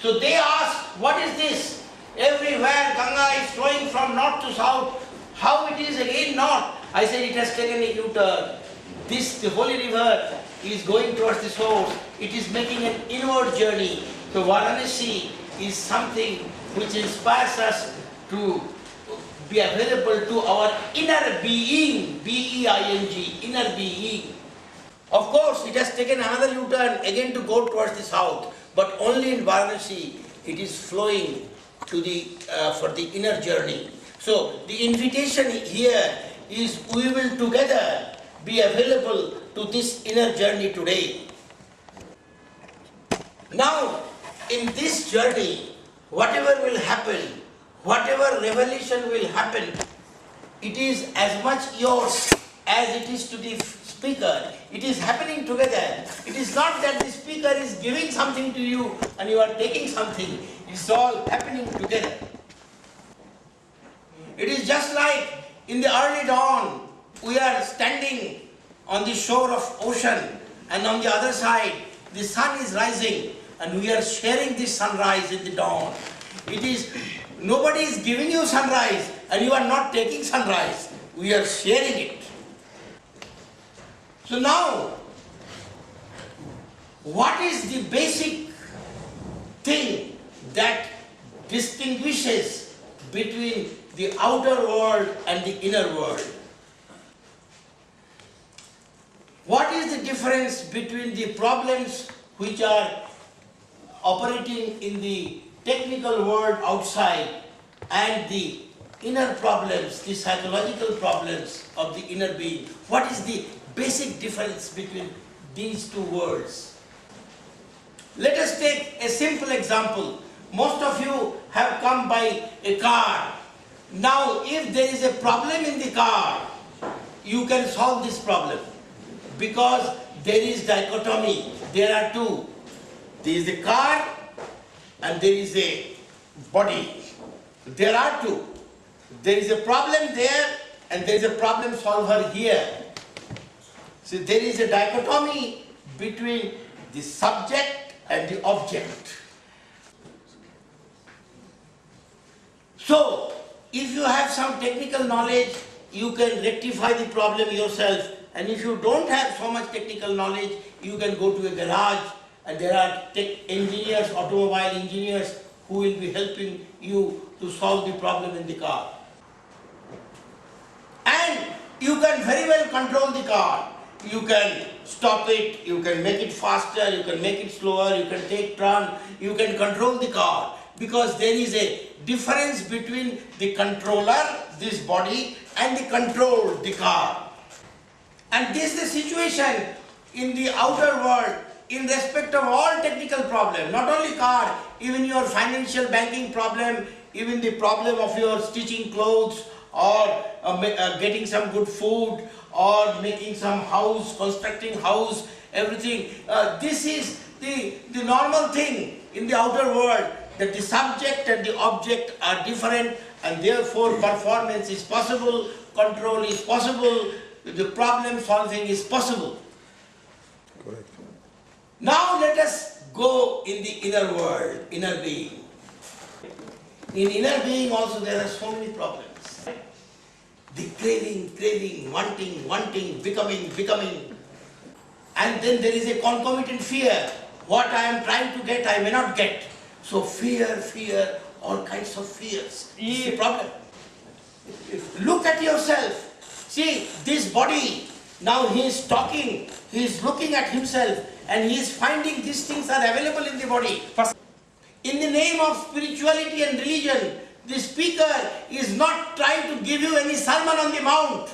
So they asked, what is this? Everywhere Ganga is flowing from north to south. How it is again north? I said it has taken a U-turn. The holy river is going towards the source. It is making an inward journey. So Varanasi is something which inspires us to be available to our inner being, B-E-I-N-G, inner being. Of course, it has taken another U-turn again to go towards the south, but only in Varanasi it is flowing to for the inner journey. So the invitation here is we will together be available to this inner journey today. Now, in this journey, whatever will happen, whatever revelation will happen, it is as much yours as it is to the speaker. It is happening together. It is not that the speaker is giving something to you and you are taking something. It's all happening together. It is just like in the early dawn, we are standing on the shore of ocean, and on the other side, the sun is rising, and we are sharing this sunrise in the dawn. It is, nobody is giving you sunrise, and you are not taking sunrise. We are sharing it. So now, what is the basic thing that distinguishes between the outer world and the inner world? What is the difference between the problems which are operating in the technical world outside and the inner problems, the psychological problems of the inner being? What is the basic difference between these two worlds? Let us take a simple example. Most of you have come by a car. Now, if there is a problem in the car, you can solve this problem because there is dichotomy. There are two. There is a car and there is a body. There are two. There is a problem there and there is a problem solver here. So there is a dichotomy between the subject and the object. So, if you have some technical knowledge, you can rectify the problem yourself. And if you don't have so much technical knowledge, you can go to a garage and there are tech engineers, automobile engineers who will be helping you to solve the problem in the car. And you can very well control the car. You can stop it, you can make it faster, you can make it slower, you can take turn, you can control the car. Because there is a difference between the controller, this body, and the control, the car. And this is the situation in the outer world in respect of all technical problems, not only car, even your financial banking problem, even the problem of your stitching clothes or getting some good food or making some house, constructing house, everything. This is the normal thing in the outer world, that the subject and the object are different and therefore performance is possible, control is possible, the problem solving is possible. Correct. Now let us go in the inner world, inner being. In inner being also there are so many problems. The craving, wanting, becoming. And then there is a concomitant fear. What I am trying to get, I may not get. So fear, all kinds of fears. This is the problem. Look at yourself. See, this body, now he is talking, he is looking at himself and he is finding these things are available in the body. In the name of spirituality and religion, the speaker is not trying to give you any sermon on the mount.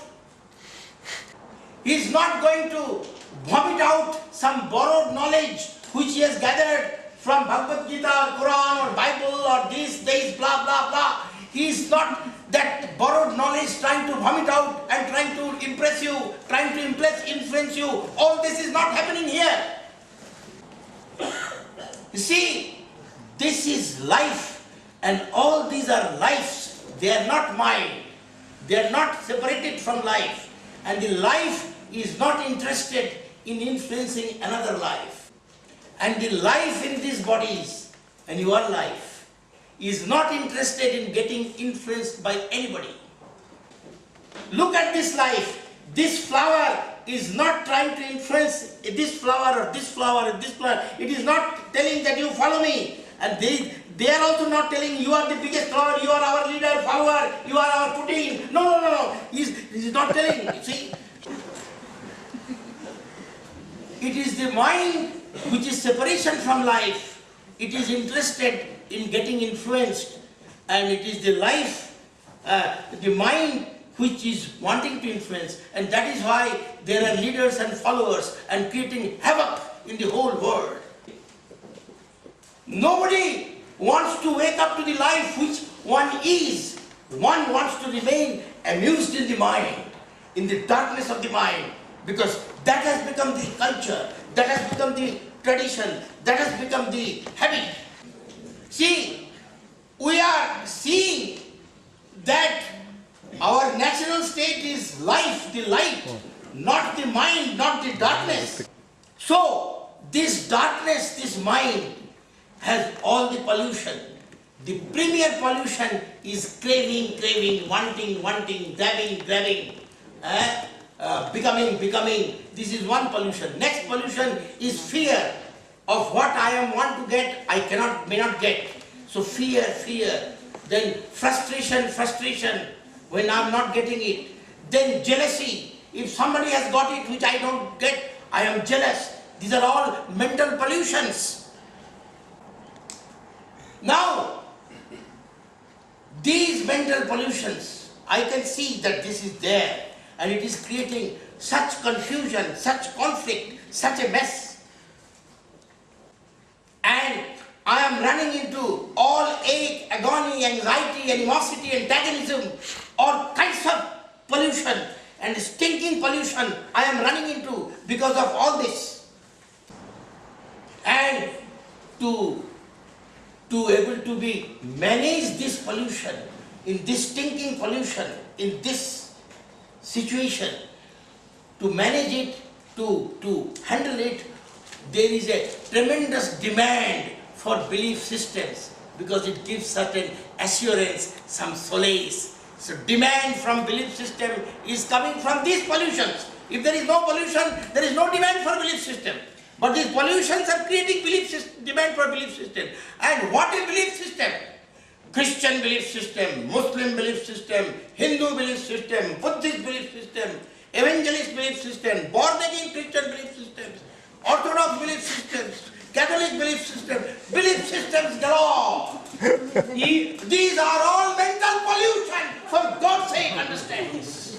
He is not going to vomit out some borrowed knowledge which he has gathered from Bhagavad Gita or Quran or Bible or this, blah, blah, blah. He is not that borrowed knowledge trying to vomit out and trying to impress you, trying to influence you. All this is not happening here. You see, this is life and all these are lives. They are not mine. They are not separated from life. And the life is not interested in influencing another life. And the life in these bodies and your life is not interested in getting influenced by anybody. Look at this life. This flower is not trying to influence this flower or this flower or this flower. It is not telling that you follow me. And they are also not telling you are the biggest flower, you are our leader, follower, you are our pudding. No. He's not telling. You see? It is the mind which is separation from life. It is interested in getting influenced. And it is the life, the mind which is wanting to influence. And that is why there are leaders and followers and creating havoc in the whole world. Nobody wants to wake up to the life which one is. One wants to remain amused in the mind, in the darkness of the mind, because that has become the culture, that has become the tradition, that has become the habit. See, we are seeing that our natural state is life, the light, not the mind, not the darkness. So, this darkness, this mind, has all the pollution. The premier pollution is craving, wanting, grabbing, becoming. This is one pollution. Next pollution is fear of what I want to get, may not get. So fear. Then frustration, when I'm not getting it. Then jealousy. If somebody has got it which I don't get, I am jealous. These are all mental pollutions. Now, these mental pollutions, I can see that this is there, and it is creating such confusion, such conflict, such a mess. And I am running into all ache, agony, anxiety, animosity, antagonism, all kinds of pollution and stinking pollution I am running into because of all this. And to able to manage this pollution, in this stinking pollution, in this situation, to manage it, to handle it, there is a tremendous demand for belief systems, because it gives certain assurance, some solace. So demand from belief system is coming from these pollutions. If there is no pollution, there is no demand for belief system. But these pollutions are creating demand for belief system. And what is belief system? Christian belief system, Muslim belief system, Hindu belief system, Buddhist belief system, evangelist belief system, born-again Christian belief systems, Orthodox belief systems, Catholic belief systems galore. These are all mental pollution. For God's sake, understand this.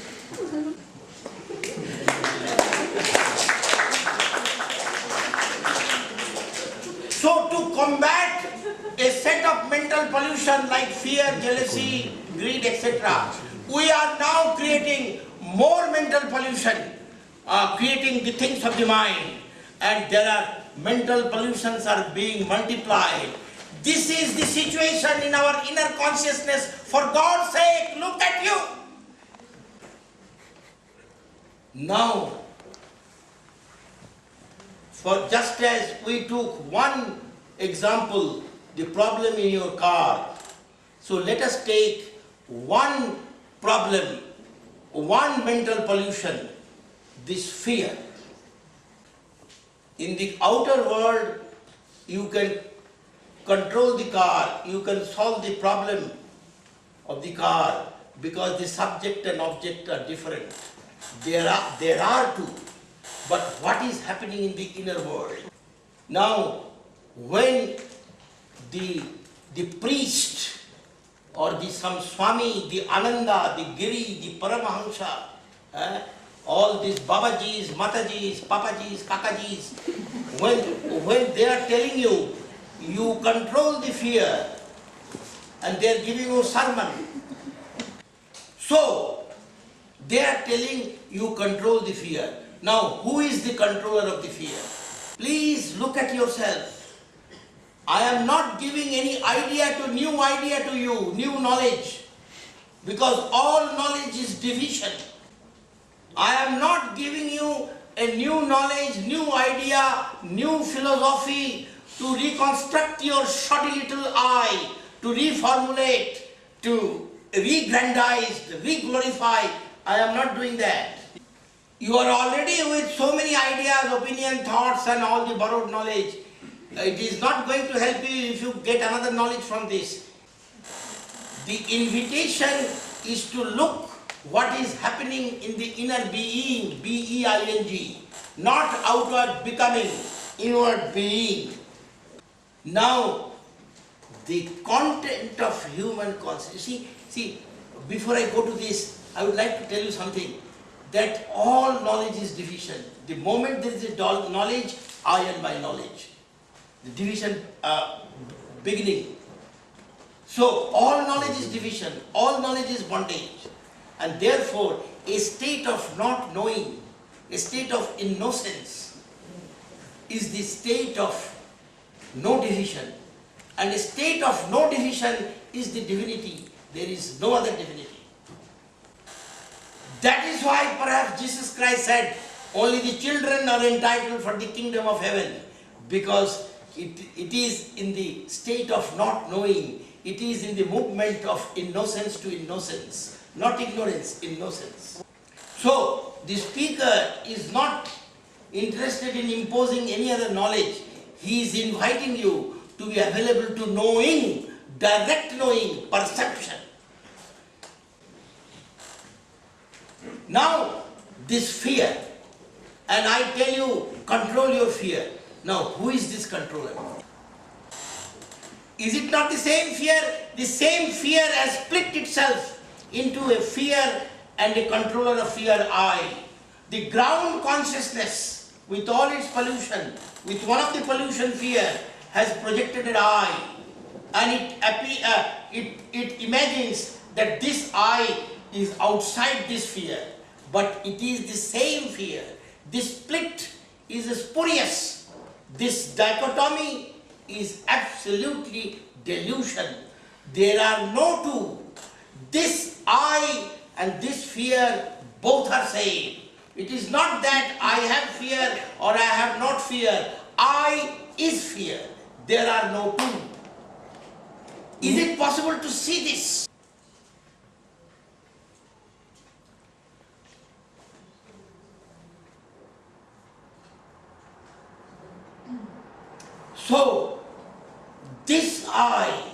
So to combat a set of mental pollution like fear, jealousy, greed, etc., we are now creating more mental pollution, creating the things of the mind, and there are mental pollutions are being multiplied. This is the situation in our inner consciousness. For God's sake, look at you. Now, for just as we took one example, the problem in your car, so let us take one problem, one mental pollution, this fear. In the outer world, you can control the car, you can solve the problem of the car, because the subject and object are different. There are two. But what is happening in the inner world? Now, when the priest or some Swami, the Ananda, the Giri, the Paramahamsa, all these Babajis, Matajis, Papajis, Kakajis, when they are telling you, you control the fear, and they are giving you sermon. So, they are telling you control the fear. Now, who is the controller of the fear? Please look at yourself. I am not giving any new idea to you, new knowledge, because all knowledge is division. I am not giving you a new knowledge, new idea, new philosophy, to reconstruct your shoddy little I, to reformulate, to re-grandize, re-glorify. I am not doing that. You are already with so many ideas, opinion, thoughts and all the borrowed knowledge. It is not going to help you if you get another knowledge from this. The invitation is to look what is happening in the inner being, B-E-I-N-G, not outward becoming, inward being. Now, the content of human consciousness. See, before I go to this, I would like to tell you something, that all knowledge is division. The moment there is a knowledge, I and my knowledge. The division beginning. So, all knowledge is division, all knowledge is bondage. And therefore, a state of not knowing, a state of innocence, is the state of no division. And a state of no division is the divinity. There is no other divinity. That is why perhaps Jesus Christ said, only the children are entitled for the kingdom of heaven. Because it is in the state of not knowing. It is in the movement of innocence to innocence. Not ignorance, innocence. So, the speaker is not interested in imposing any other knowledge. He is inviting you to be available to knowing, direct knowing, perception. Now, this fear, and I tell you, control your fear. Now, who is this controller? Is it not the same fear? The same fear has split itself into a fear and a controller of fear, I. The ground consciousness, with all its pollution, with one of the pollution, fear, has projected an I. And it imagines that this I is outside this fear. But it is the same fear. This split is spurious. This dichotomy is absolutely delusion. There are no two. This I and this fear, both are same. It is not that I have fear or I have not fear. I is fear. There are no two. Is it possible to see this? So, this I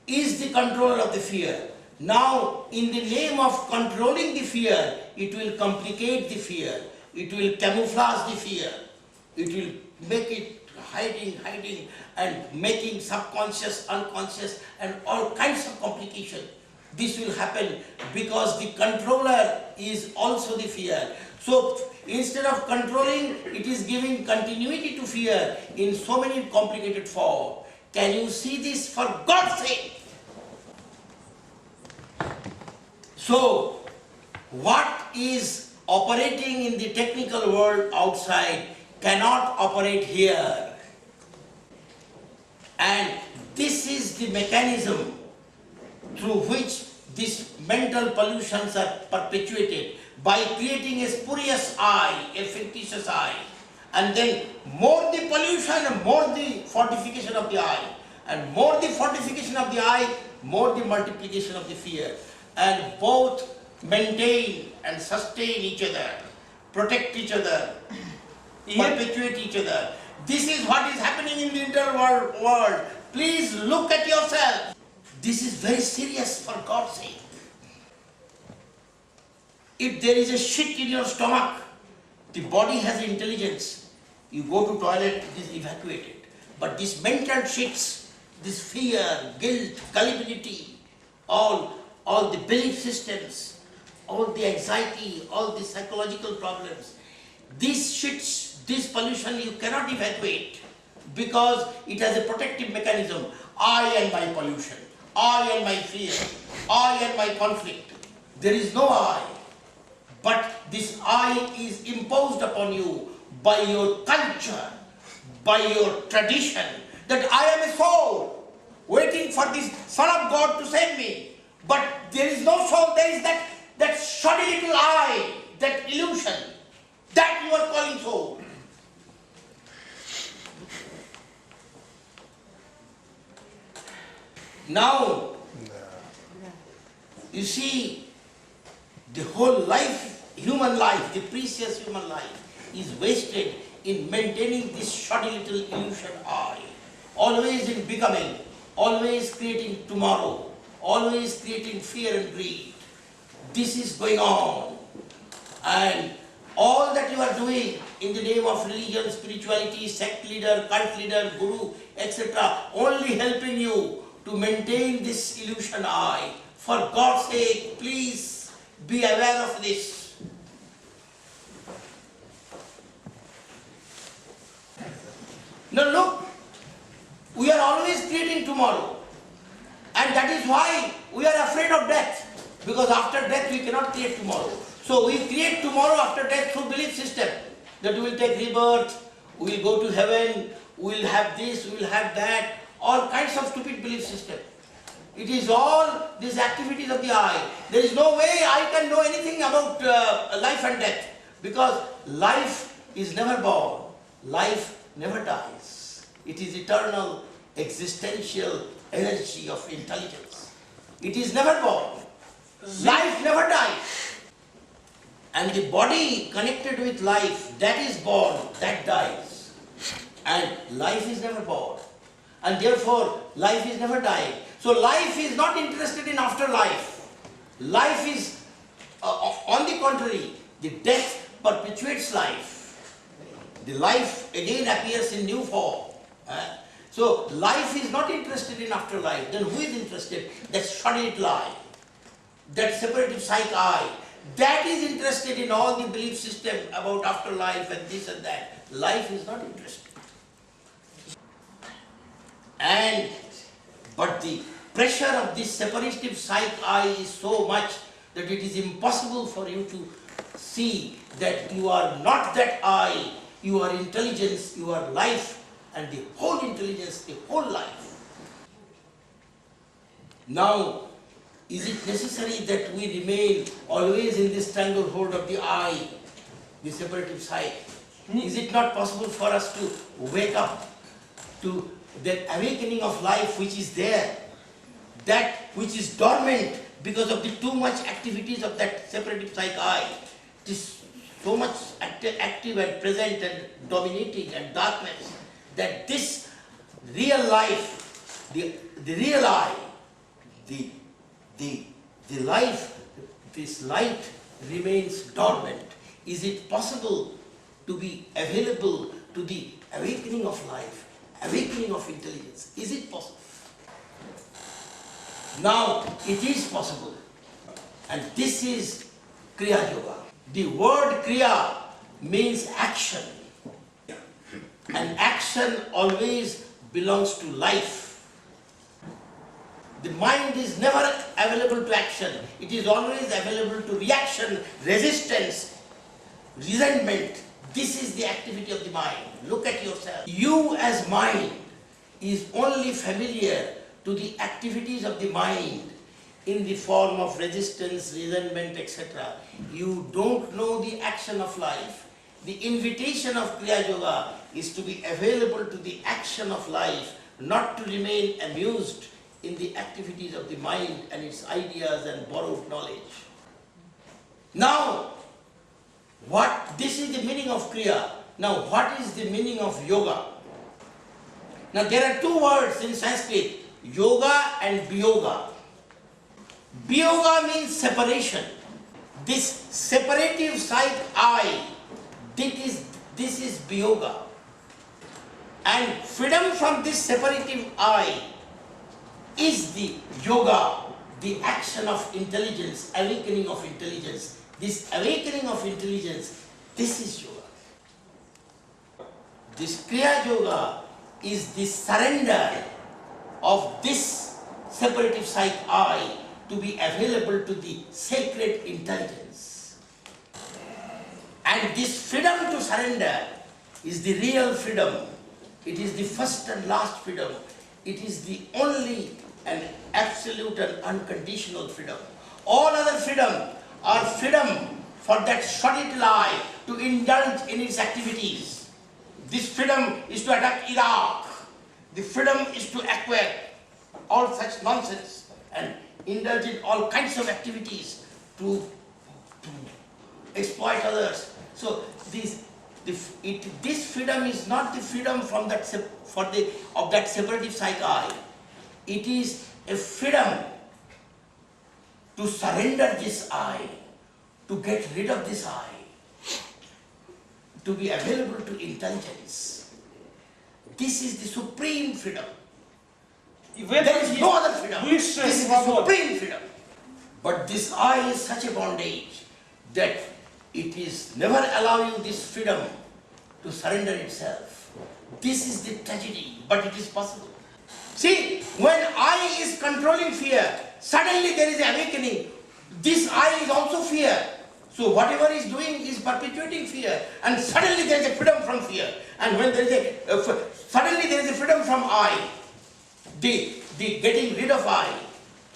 is the controller of the fear. Now, in the name of controlling the fear, it will complicate the fear. It will camouflage the fear. It will make it hiding, and making subconscious, unconscious, and all kinds of complication. This will happen because the controller is also the fear. So, instead of controlling, it is giving continuity to fear in so many complicated form. Can you see this, for God's sake? So, what is operating in the technical world outside cannot operate here. And this is the mechanism through which these mental pollutions are perpetuated, by creating a spurious I, a fictitious I. And then more the pollution, more the fortification of the I. And more the fortification of the I, more the multiplication of the fear. And both maintain and sustain each other, protect each other, perpetuate each other. This is what is happening in the inner world. Please look at yourself. This is very serious, for God's sake. If there is a shit in your stomach, the body has intelligence. You go to toilet, it is evacuated. But these mental shits, this fear, guilt, gullibility, all the belief systems, all the anxiety, all the psychological problems, these shits, this pollution you cannot evacuate because it has a protective mechanism. I and my pollution, I and my fear, I and my conflict. There is no I. But this I is imposed upon you by your culture, by your tradition, that I am a soul waiting for this Son of God to save me. But there is no soul, there is that shoddy little I, that illusion, that you are calling soul. Now, you see, the whole life, human life, the precious human life is wasted in maintaining this shoddy little illusion I. Always in becoming, always creating tomorrow, always creating fear and greed. This is going on. And all that you are doing in the name of religion, spirituality, sect leader, cult leader, guru, etc., only helping you to maintain this illusion I. For God's sake, please be aware of this. Now look, we are always creating tomorrow. And that is why we are afraid of death. Because after death we cannot create tomorrow. So we create tomorrow after death through belief system. That we will take rebirth, we will go to heaven, we will have this, we will have that. All kinds of stupid belief system. It is all these activities of the I. There is no way I can know anything about life and death. Because life is never born. Life never dies. It is eternal, existential energy of intelligence. It is never born. Life never dies. And the body connected with life, that is born, that dies. And life is never born. And therefore, life is never dying. So life is not interested in afterlife. Life is, on the contrary, the death perpetuates life. The life again appears in new form. So life is not interested in afterlife. Then who is interested? That shoddy lie, that separative psych I, that is interested in all the belief system about afterlife and this and that. Life is not interested. But the pressure of this separative psych I is so much that it is impossible for you to see that you are not that I, you are intelligence, you are life, and the whole intelligence, the whole life. Now, is it necessary that we remain always in this stranglehold of the I, the separative psych? Is it not possible for us to wake up to that awakening of life which is there, that which is dormant because of the too much activities of that separative psych I? It is so much active and present and dominating and darkness that this real life, the real I, the life, this light remains dormant. Is it possible to be available to the awakening of life, awakening of intelligence? Is it possible? Now, it is possible. And this is Kriya Yoga. The word Kriya means action. And action always belongs to life. The mind is never available to action. It is always available to reaction, resistance, resentment. This is the activity of the mind. Look at yourself. You as mind is only familiar to the activities of the mind in the form of resistance, resentment, etc. You don't know the action of life. The invitation of Kriya Yoga is to be available to the action of life, not to remain amused in the activities of the mind and its ideas and borrowed knowledge. Now, this is the meaning of Kriya. Now, what is the meaning of Yoga? Now, there are two words in Sanskrit, Yoga and Biyoga. Biyoga means separation. This separative psych I, this is Biyoga. And freedom from this separative I is the yoga, the action of intelligence, awakening of intelligence. This awakening of intelligence, this is yoga. This Kriya Yoga is the surrender of this separative psych I to be available to the sacred intelligence. And this freedom to surrender is the real freedom. It is the first and last freedom. It is the only and absolute and unconditional freedom. All other freedom are freedom for that shoddy lie to indulge in its activities. This freedom is to attack Iraq. The freedom is to acquire all such nonsense and indulge in all kinds of activities to exploit others. So this freedom is not the freedom from that of that separative psyche. It is a freedom to surrender this I, to get rid of this I, to be available to intelligence. This is the supreme freedom. There is no other freedom. This is the supreme freedom. But this I is such a bondage that it is never allowing this freedom to surrender itself. This is the tragedy, but it is possible. See, when I is controlling fear, suddenly there is an awakening. This I is also fear. So whatever is doing is perpetuating fear, and suddenly there is a freedom from fear. And when there is suddenly there is a freedom from I, the getting rid of I,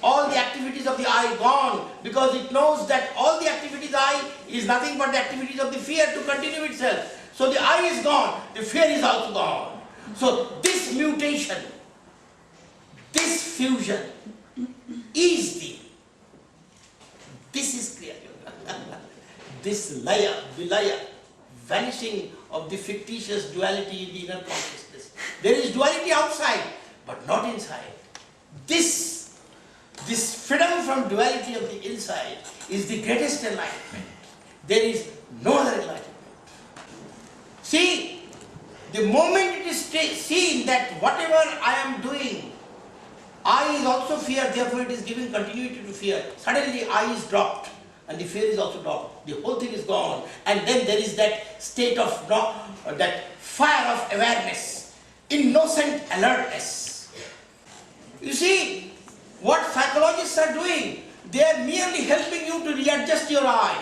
all the activities of the I gone, because it knows that all the activities I is nothing but the activities of the fear to continue itself. So the I is gone, the fear is also gone. So this mutation, this fusion is this is Kriya Yoga. This laya, vilaya, vanishing of the fictitious duality in the inner consciousness. There is duality outside, but not inside. This freedom from duality of the inside is the greatest enlightenment. There is no other enlightenment. See, the moment it is seen that whatever I am doing, I is also fear, therefore it is giving continuity to fear. Suddenly I is dropped and the fear is also dropped. The whole thing is gone, and then there is that state of that fire of awareness, innocent alertness. You see, what psychologists are doing, they are merely helping you to readjust your I.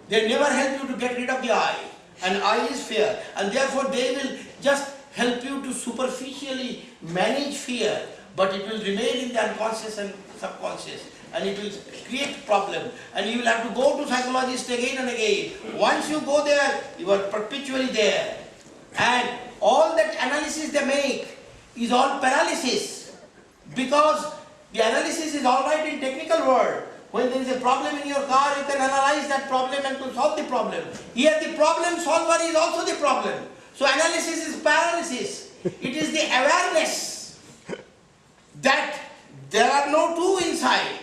They never help you to get rid of the I. And I is fear, and therefore they will just help you to superficially manage fear, but it will remain in the unconscious and subconscious, and it will create problem, and you will have to go to psychologists again and again. Once you go there, you are perpetually there, and all that analysis they make is all paralysis, because the analysis is all right in technical world. When there is a problem in your car, you can analyze that problem and to solve the problem. Here the problem solver is also the problem. So analysis is paralysis. It is the awareness that there are no two inside.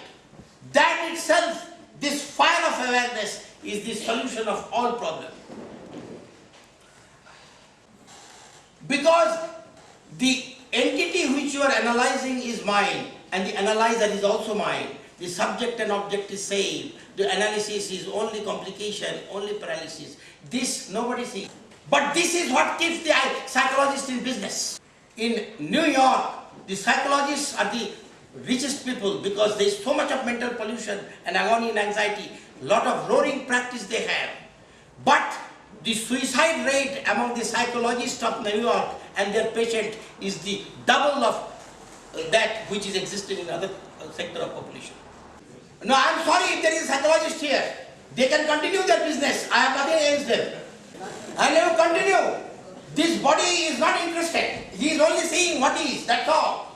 That itself, this fire of awareness, is the solution of all problems. Because the entity which you are analyzing is mine, and the analyzer is also mine. The subject and object is same. The analysis is only complication, only paralysis. This nobody sees. But this is what keeps the psychologist in business. In New York, the psychologists are the richest people because there is so much of mental pollution and agony and anxiety. Lot of roaring practice they have. But the suicide rate among the psychologists of New York and their patient is the double of that which is existing in other sector of population. No, I am sorry if there is a psychologist here. They can continue their business. I have nothing against them. And they will continue. This body is not interested. He is only seeing what is, that's all.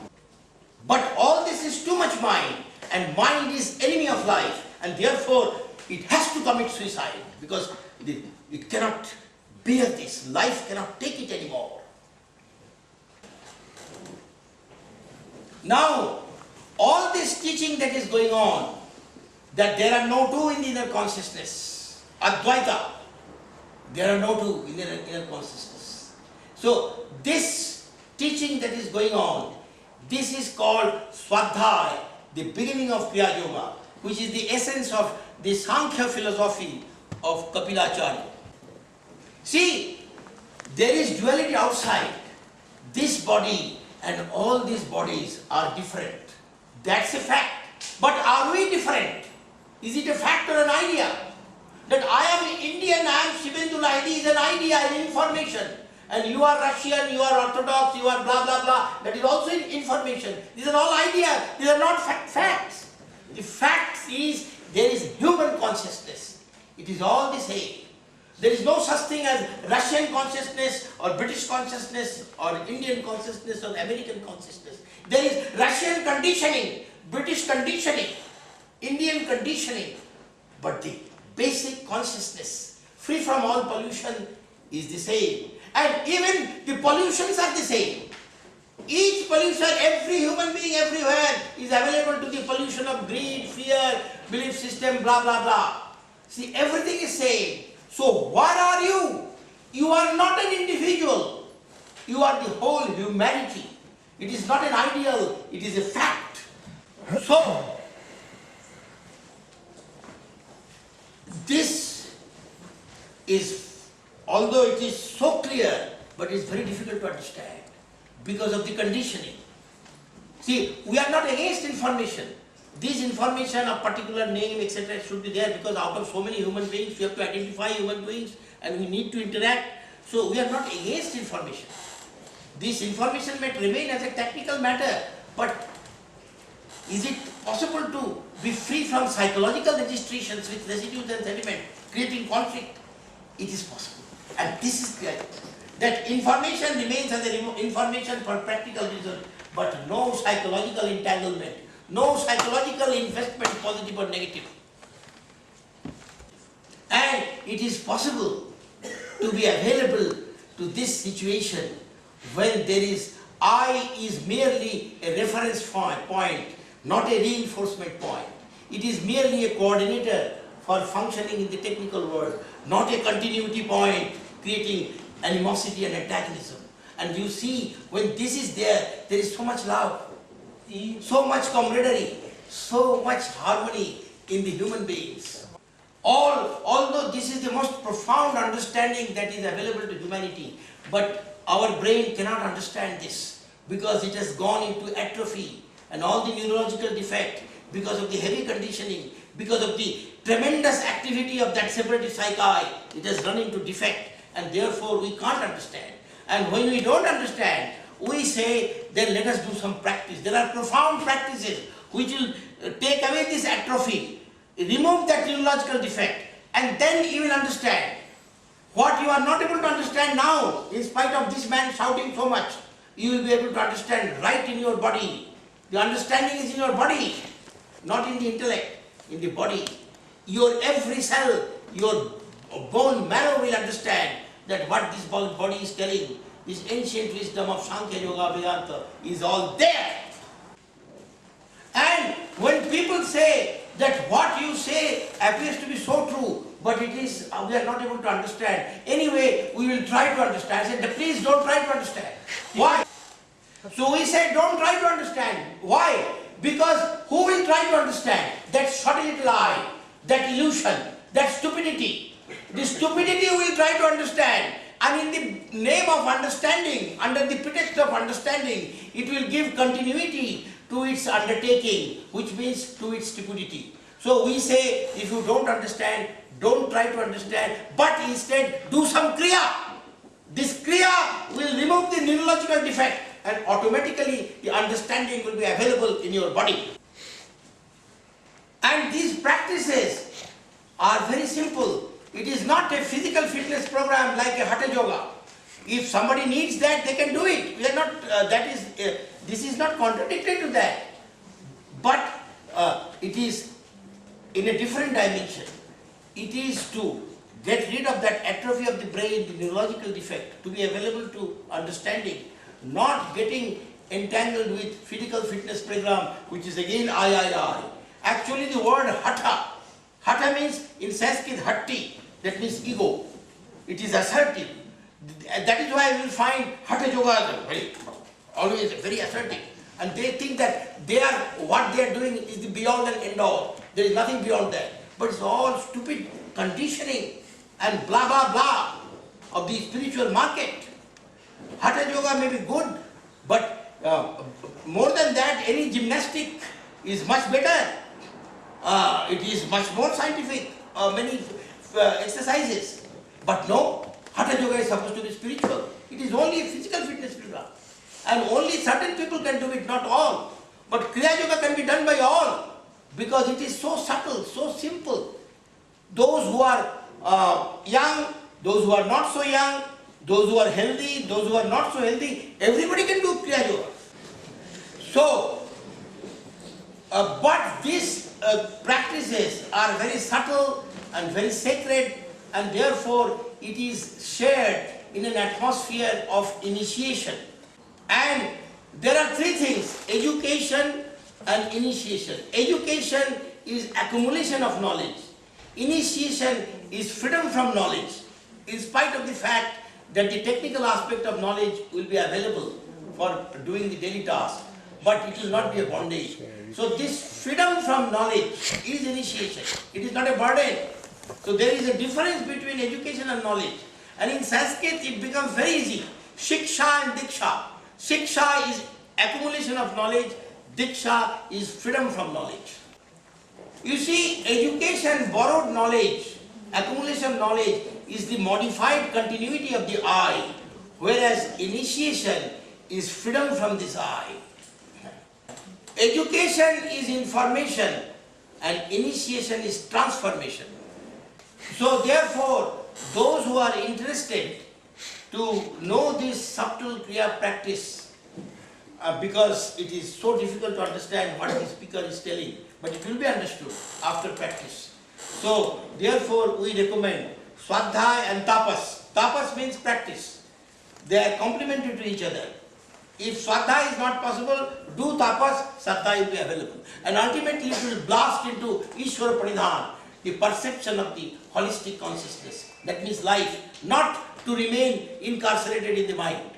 But all this is too much mind, and mind is enemy of life, and therefore it has to commit suicide because it cannot bear this. Life cannot take it anymore. Now, all this teaching that is going on, that there are no two in the inner consciousness, Advaita, there are no two in the inner consciousness. So, this teaching that is going on, this is called Swadhyaya, the beginning of Kriya Yoga, which is the essence of the Sankhya philosophy of Kapilacharya. See, there is duality outside. This body and all these bodies are different. That's a fact. But are we different? Is it a fact or an idea? That I am Indian, I am Shibendu Lahiri is an idea, an information. And you are Russian, you are Orthodox, you are blah blah blah. That is also information. These are all ideas. These are not facts. The fact is there is human consciousness. It is all the same. There is no such thing as Russian consciousness or British consciousness or Indian consciousness or American consciousness. There is Russian conditioning, British conditioning, Indian conditioning. But the basic consciousness, free from all pollution, is the same. And even the pollutions are the same. Each pollution, every human being everywhere is available to the pollution of greed, fear, belief system, blah, blah, blah. See, everything is same. So what are you? You are not an individual. You are the whole humanity. It is not an ideal, it is a fact. So, this is, although it is so clear, but it is very difficult to understand because of the conditioning. See, we are not against information. This information of particular name, etc. should be there because out of so many human beings, we have to identify human beings and we need to interact. So we are not against information. This information may remain as a technical matter, but is it possible to be free from psychological registrations with residues and sediment, creating conflict? It is possible. And this is clear. That information remains as information for practical reason, but no psychological entanglement, no psychological investment, positive or negative. And it is possible to be available to this situation when there is I is merely a reference point, not a reinforcement point. It is merely a coordinator for functioning in the technical world, not a continuity point creating animosity and antagonism. And you see, when this is there, there is so much love, so much camaraderie, so much harmony in the human beings. Although this is the most profound understanding that is available to humanity, but our brain cannot understand this because it has gone into atrophy and all the neurological defect because of the heavy conditioning, because of the tremendous activity of that separative psyche, it has run into defect and therefore we can't understand. And when we don't understand, we say, then let us do some practice. There are profound practices which will take away this atrophy, remove that neurological defect, and then you will understand. What you are not able to understand now, in spite of this man shouting so much, you will be able to understand right in your body. The understanding is in your body, not in the intellect, in the body. Your every cell, your bone marrow will understand that what this body is telling, this ancient wisdom of Sankhya Yoga Vedanta is all there. And when people say that what you say appears to be so true, but it is, we are not able to understand. Anyway, we will try to understand. I said, please don't try to understand. Why? So we said, don't try to understand. Why? Because who will try to understand? That subtle little eye, that illusion, that stupidity. The stupidity will try to understand. And in the name of understanding, under the pretext of understanding, it will give continuity to its undertaking, which means to its stupidity. So we say, if you don't understand, don't try to understand, but instead do some Kriya. This Kriya will remove the neurological defect and automatically the understanding will be available in your body. And these practices are very simple. It is not a physical fitness program like a Hatha Yoga. If somebody needs that, they can do it. We are not, this is not contradictory to that. But it is in a different dimension. It is to get rid of that atrophy of the brain, the neurological defect, to be available to understanding, not getting entangled with physical fitness program, which is again I. Actually the word Hatha, Hatha means in Sanskrit Hatti, that means ego. It is assertive. That is why we will find Hatha Yoga always very assertive. And they think that what they are doing is the beyond and end all. There is nothing beyond that. But it's all stupid conditioning and blah blah blah of the spiritual market. Hatha Yoga may be good, but more than that, any gymnastic is much better. It is much more scientific, many exercises. But no, Hatha Yoga is supposed to be spiritual. It is only a physical fitness program. And only certain people can do it, not all. But Kriya Yoga can be done by all because it is so subtle, so simple. Those who are young those who are not so young, those who are healthy, those who are not so healthy, everybody can do Kriya Yoga. So, but these practices are very subtle and very sacred, and therefore it is shared in an atmosphere of initiation. And there are three things: education and initiation. Education is accumulation of knowledge. Initiation is freedom from knowledge, in spite of the fact that the technical aspect of knowledge will be available for doing the daily task, but it will not be a bondage. So this freedom from knowledge is initiation. It is not a burden. So there is a difference between education and knowledge. And in Sanskrit it becomes very easy. Shiksha and Diksha. Shiksha is accumulation of knowledge. Diksha is freedom from knowledge. You see, education, borrowed knowledge, accumulation knowledge is the modified continuity of the I, whereas initiation is freedom from this I. Education is information and initiation is transformation. So therefore, those who are interested to know this subtle Kriya practice, because it is so difficult to understand what the speaker is telling, but it will be understood after practice. So therefore we recommend Swadhyaya and Tapas. Tapas means practice. They are complementary to each other. If Swadhyaya is not possible, do Tapas, Sadhyaya will be available. And ultimately it will blast into Ishvara Pranidhan, the perception of the holistic consciousness. That means life, not to remain incarcerated in the mind.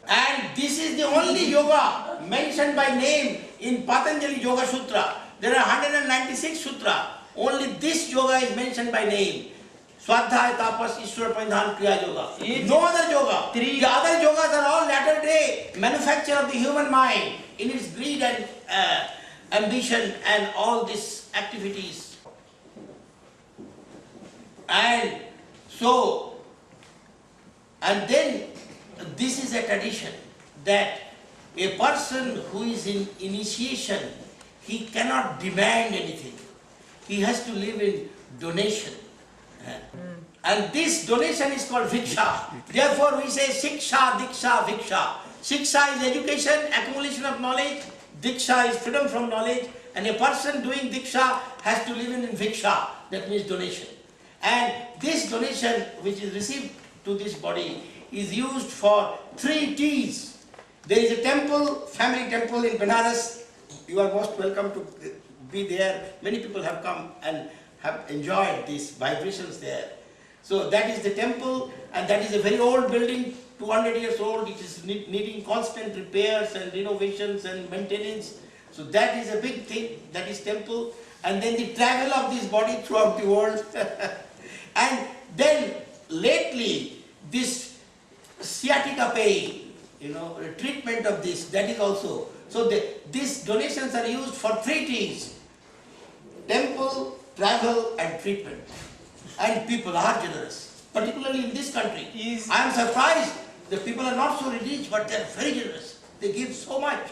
And this is the only yoga mentioned by name in Patanjali Yoga Sutra. There are 196 sutra. Only this yoga is mentioned by name. Swadhyaya, Tapas, Ishvara Pranidhan, Kriya Yoga. No other yoga. The other yogas are all latter day manufacture of the human mind in its greed and ambition and all these activities. And so, and then this is a tradition that a person who is in initiation, he cannot demand anything. He has to live in donation. And this donation is called Viksha. Therefore we say Shiksha, Diksha, Viksha. Shiksha is education, accumulation of knowledge. Diksha is freedom from knowledge. And a person doing Diksha has to live in Viksha. That means donation. And this donation which is received to this body is used for 3 T's. There is a temple, family temple in Benares. You are most welcome to be there. Many people have come and have enjoyed these vibrations there. So that is the temple, and that is a very old building, 200 years old. It is needing constant repairs and renovations and maintenance. So that is a big thing, that is temple. And then the travel of this body throughout the world. And then lately, this sciatica pain, treatment of this, that is also. So these donations are used for 3 T's: temple, travel and treatment. And people are generous, particularly in this country. I am surprised. The people are not so rich, but they are very generous. They give so much.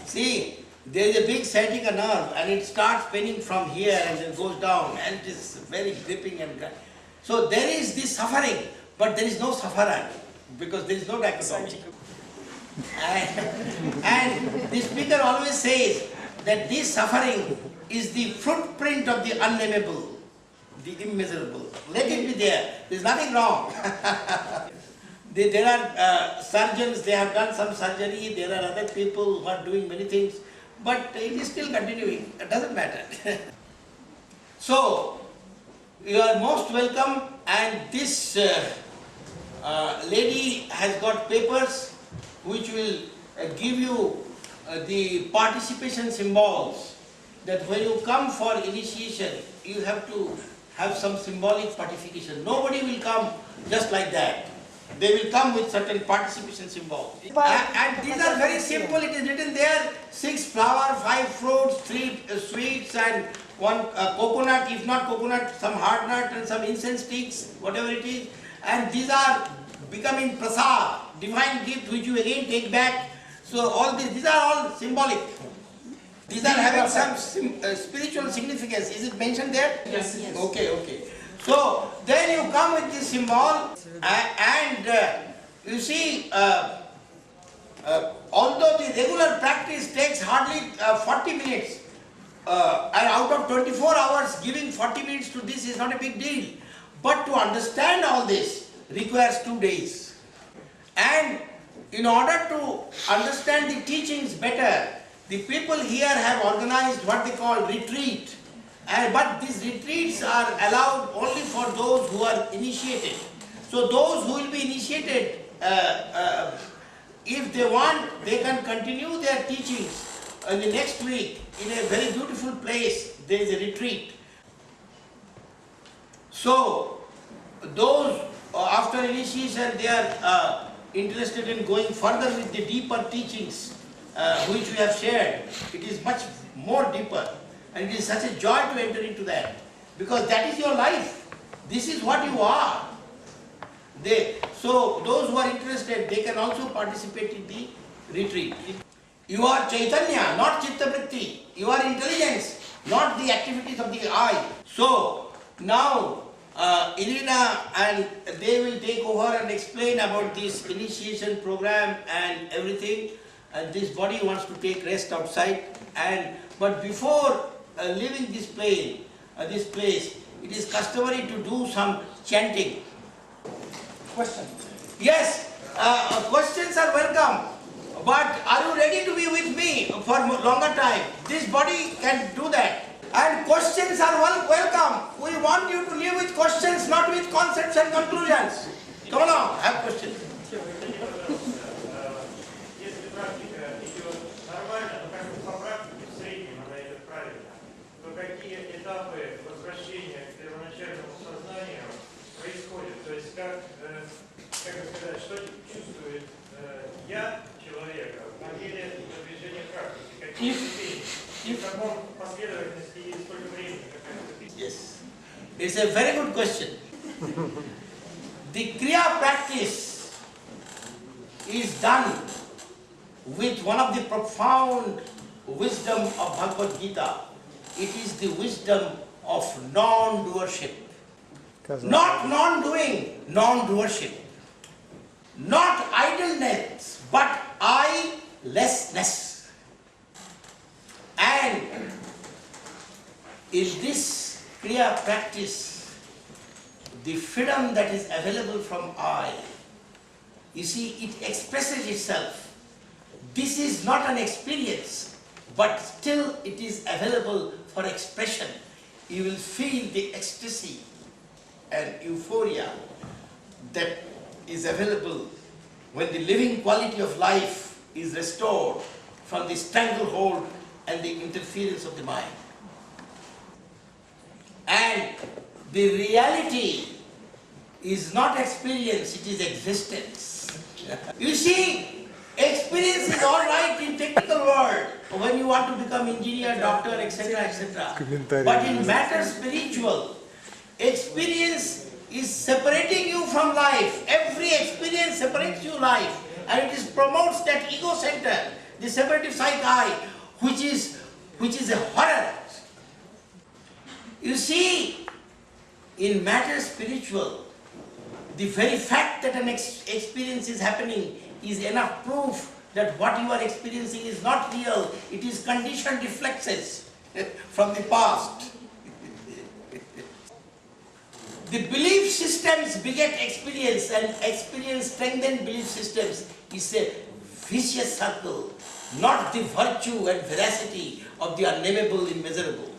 See, there is a big sciatica nerve and it starts paining from here and then goes down, and it is very gripping and so there is this suffering, but there is no sufferer because there is no dichotomy. And the speaker always says that this suffering is the footprint of the unnameable, the immeasurable. Let it be there. There is nothing wrong. There are surgeons, they have done some surgery, there are other people who are doing many things, but it is still continuing. It doesn't matter. So, you are most welcome, and this lady has got papers which will give you the participation symbols, that when you come for initiation, you have to have some symbolic participation. Nobody will come just like that. They will come with certain participation symbols. And these are very simple. It is written there: 6 flowers, 5 fruits, 3 sweets and 1 coconut, if not coconut, some hard nut and some incense sticks, whatever it is. And these are becoming prasad, divine gift which you again take back. So all these are all symbolic. These are having some spiritual significance. Is it mentioned there? Yes. Yes. Okay, okay. So then you come with this symbol and you see, although the regular practice takes hardly 40 minutes, and out of 24 hours giving 40 minutes to this is not a big deal. But to understand all this requires 2 days. And in order to understand the teachings better, the people here have organized what they call retreat. But these retreats are allowed only for those who are initiated. So those who will be initiated, if they want, they can continue their teachings in the next week in a very beautiful place. There is a retreat. So those after initiation, they are interested in going further with the deeper teachings which we have shared. It is much more deeper, and it is such a joy to enter into that, because that is your life. This is what you are. So those who are interested, they can also participate in the retreat. You are Chaitanya, not Chitta-vritti. You are intelligence, not the activities of the eye. So now Irina and they will take over and explain about this initiation program and everything. And this body wants to take rest outside. But before leaving this place, it is customary to do some chanting. Question. Yes, questions are welcome. But are you ready to be with me for longer time? This body can do that. And questions are welcome. We want you to live with questions, not with concepts and conclusions. Come along, have questions. Если практика идет нормально, но как бы по практике в среднем она идет правильно, то какие этапы возвращения к первоначальному сознанию происходят? То есть как сказать, что чувствует я человека по мере движения практики? Какие ступени? И в каком последовательности и сколько времени? Yes, it's a very good question. The Kriya practice is done with one of the profound wisdom of Bhagavad Gita. It is the wisdom of non-doership. Not non-doing, non-doership. Not idleness, but I-lessness. And in this Kriya practice, the freedom that is available from I, you see, it expresses itself. This is not an experience, but still it is available for expression. You will feel the ecstasy and euphoria that is available when the living quality of life is restored from the stranglehold and the interference of the mind. And the reality is not experience, it is existence. You see, experience is all right in technical world, when you want to become engineer, doctor, etc., etc. But in matters spiritual, experience is separating you from life. Every experience separates you life, and it promotes that ego center, the separative psyche, which is a horror. You see, in matters spiritual, the very fact that an experience is happening is enough proof that what you are experiencing is not real. It is conditioned reflexes from the past. The belief systems beget experience, and experience strengthens belief systems. It's a vicious circle, not the virtue and veracity of the unnameable, immeasurable.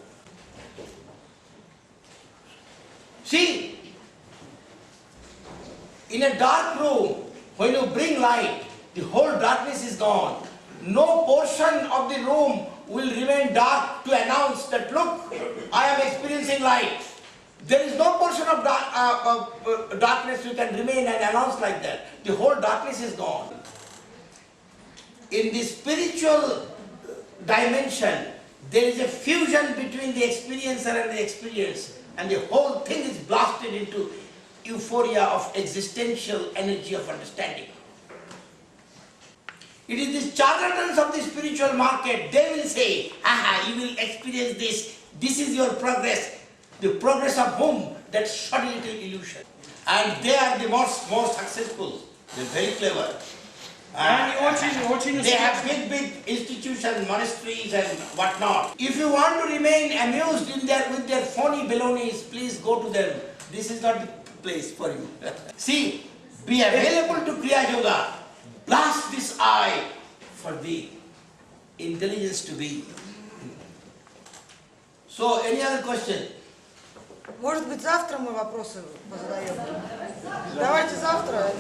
See, in a dark room, when you bring light, the whole darkness is gone. No portion of the room will remain dark to announce that, look, I am experiencing light. There is no portion of darkness you can remain and announce like that. The whole darkness is gone. In the spiritual dimension, there is a fusion between the experiencer and the experience, and the whole thing is blasted into euphoria of existential energy of understanding. It is the charlatans of the spiritual market. They will say, aha, you will experience this. This is your progress. The progress of whom? That short little illusion. And they are the more successful. They are very clever. They have big institutions, monasteries and whatnot. If you want to remain amused with their phony balonies, please go to them. This is not the place for you. See, be available to Kriya Yoga. Blast this eye for the intelligence to be. So, any other question? Может быть, завтра мы вопросы позадаем? Давайте завтра.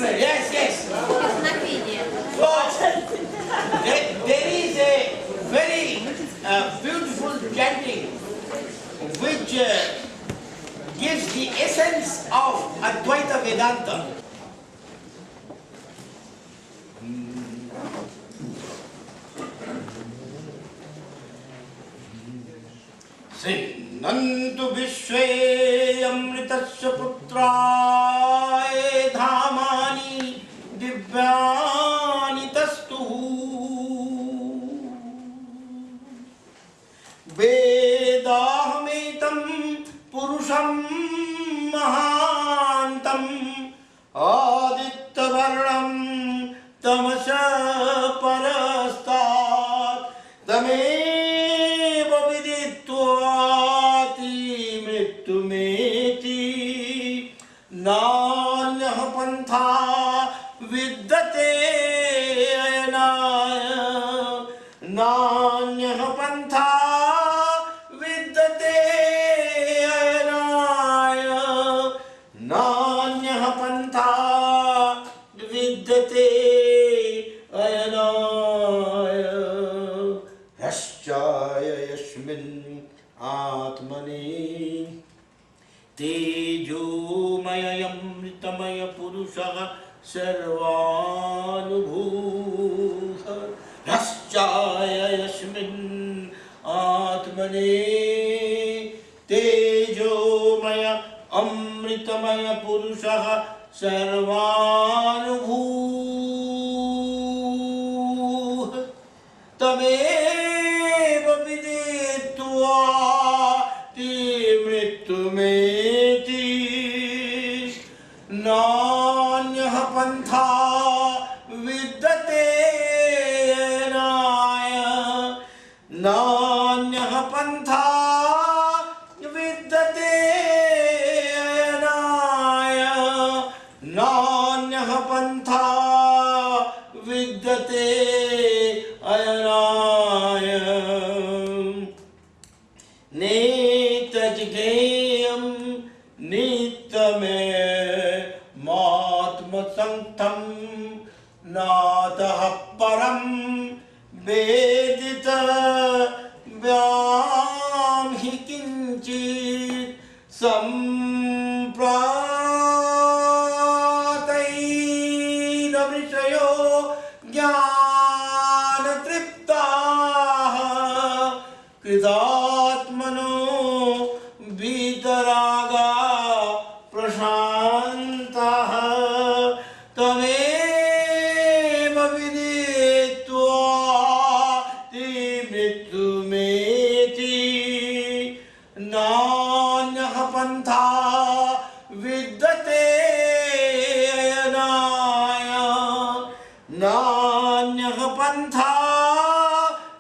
Yes. So, there is a very beautiful chanting which gives the essence of Advaita Vedanta. Nantu Vishwe Amritasya Putraye Dhamani Divyani Tastuhu Vedahametam Purusham Mahantam Adittavarnam Tamasha Parastat Tameva Vidittvati Mrittumeti Nanyah Pantha Viddate Ayanaya Nanyah Pantha Viddate Ayanaya Nanyah Pantha Viddate Ayanaya Raschaya Yashmin Atmani Tejomaya Yamritamaya Purusha Sarvanubhuha Raschaya Yashmin Atmane Tejomaya Amritamaya Purusha Sarvanubhuha Tameva Viditva Mrittumeti Nanyah Pantha Viddate Ayanaya Nanyah Pantha Viddate Ayanaya Nanyah Pantha Viddate Ayanaya Netajgeyam Nitame Matma Sanktam Natah Param Vedita Vyam Hikinchit Sampratai Navrishayo Jnana Triptaha Kritatmano Vitaraga Prashantaha Tameva Viditva Timrittumeti Nanyah Pantha Viddate Ayanaya Nanyah Pantha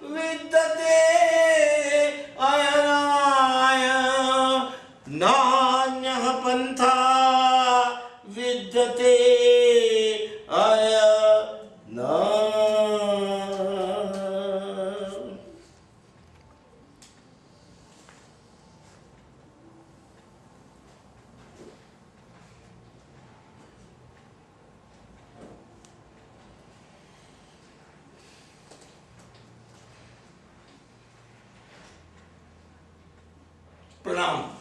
Viddate Ayanaya Nanyah Pantha Viddate Ayanaya. pranam.